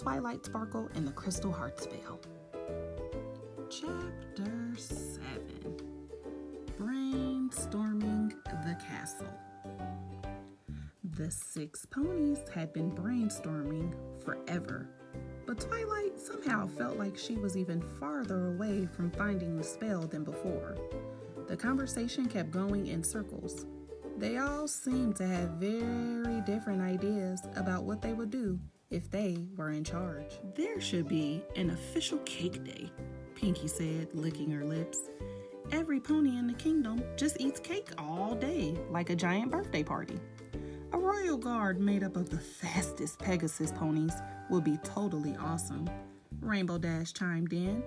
Twilight Sparkle and the Crystal Heart Spell. Chapter 7. Brainstorming the Castle. The 6 ponies had been brainstorming forever, but Twilight somehow felt like she was even farther away from finding the spell than before. The conversation kept going in circles. They all seemed to have very different ideas about what they would do if they were in charge. "There should be an official cake day," Pinkie said, licking her lips. "Every pony in the kingdom just eats cake all day, like a giant birthday party. A royal guard made up of the fastest Pegasus ponies would be totally awesome." Rainbow Dash chimed in.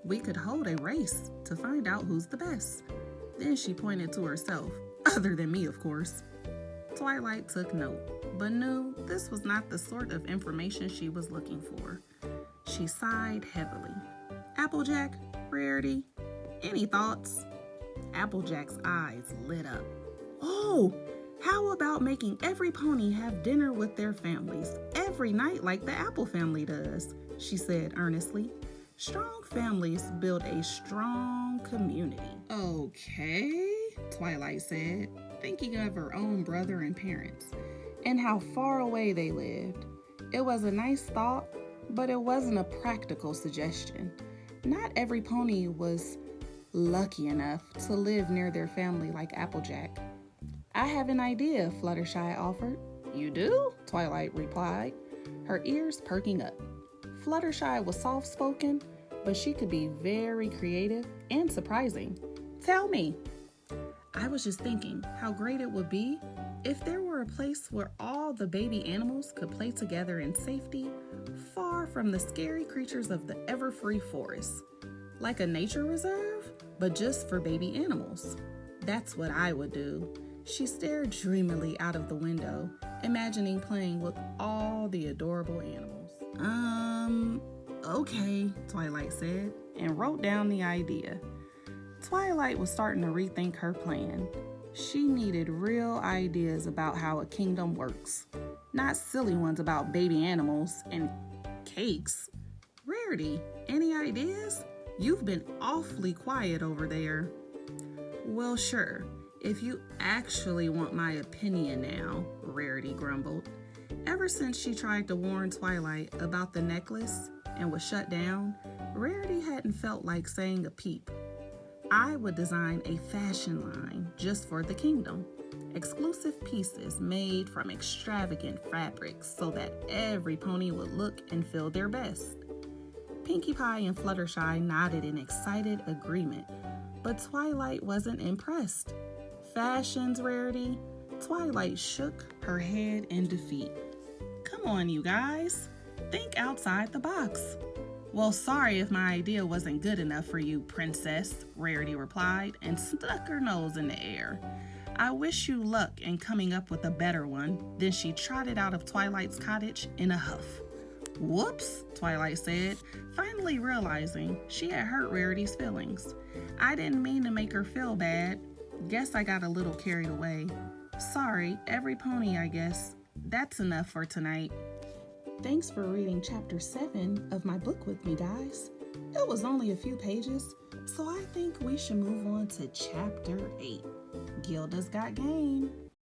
"We could hold a race to find out who's the best." Then she pointed to herself, other than me, of course. Twilight took note, but knew this was not the sort of information she was looking for. She sighed heavily. "Applejack, Rarity, any thoughts?" Applejack's eyes lit up. "Oh, how about making every pony have dinner with their families every night like the Apple family does?" she said earnestly. "Strong families build a strong community." "Okay," Twilight said, thinking of her own brother and parents, and how far away they lived. It was a nice thought, but it wasn't a practical suggestion. Not every pony was lucky enough to live near their family like Applejack. "I have an idea," Fluttershy offered. "You do?" Twilight replied, her ears perking up. Fluttershy was soft-spoken, but she could be very creative and surprising. "Tell me." "I was just thinking how great it would be if there were a place where all the baby animals could play together in safety, far from the scary creatures of the ever-free forest. Like a nature reserve, but just for baby animals. That's what I would do." She stared dreamily out of the window, imagining playing with all the adorable animals. Okay, Twilight said, and wrote down the idea. Twilight was starting to rethink her plan. She needed real ideas about how a kingdom works, not silly ones about baby animals and cakes. "Rarity, any ideas? You've been awfully quiet over there." "Well, sure, if you actually want my opinion now," Rarity grumbled. Ever since she tried to warn Twilight about the necklace and was shut down, Rarity hadn't felt like saying a peep. "I would design a fashion line just for the kingdom. Exclusive pieces made from extravagant fabrics so that every pony would look and feel their best." Pinkie Pie and Fluttershy nodded in excited agreement, but Twilight wasn't impressed. "Fashions, Rarity?" Twilight shook her head in defeat. "Come on, you guys. Think outside the box." "Well, sorry if my idea wasn't good enough for you, Princess," Rarity replied and stuck her nose in the air. "I wish you luck in coming up with a better one." Then she trotted out of Twilight's cottage in a huff. "Whoops," Twilight said, finally realizing she had hurt Rarity's feelings. "I didn't mean to make her feel bad. Guess I got a little carried away. Sorry, every pony, I guess. That's enough for tonight." Thanks for reading Chapter 7 of my book with me, guys. It was only a few pages, so I think we should move on to Chapter 8. Gilda's Got Game.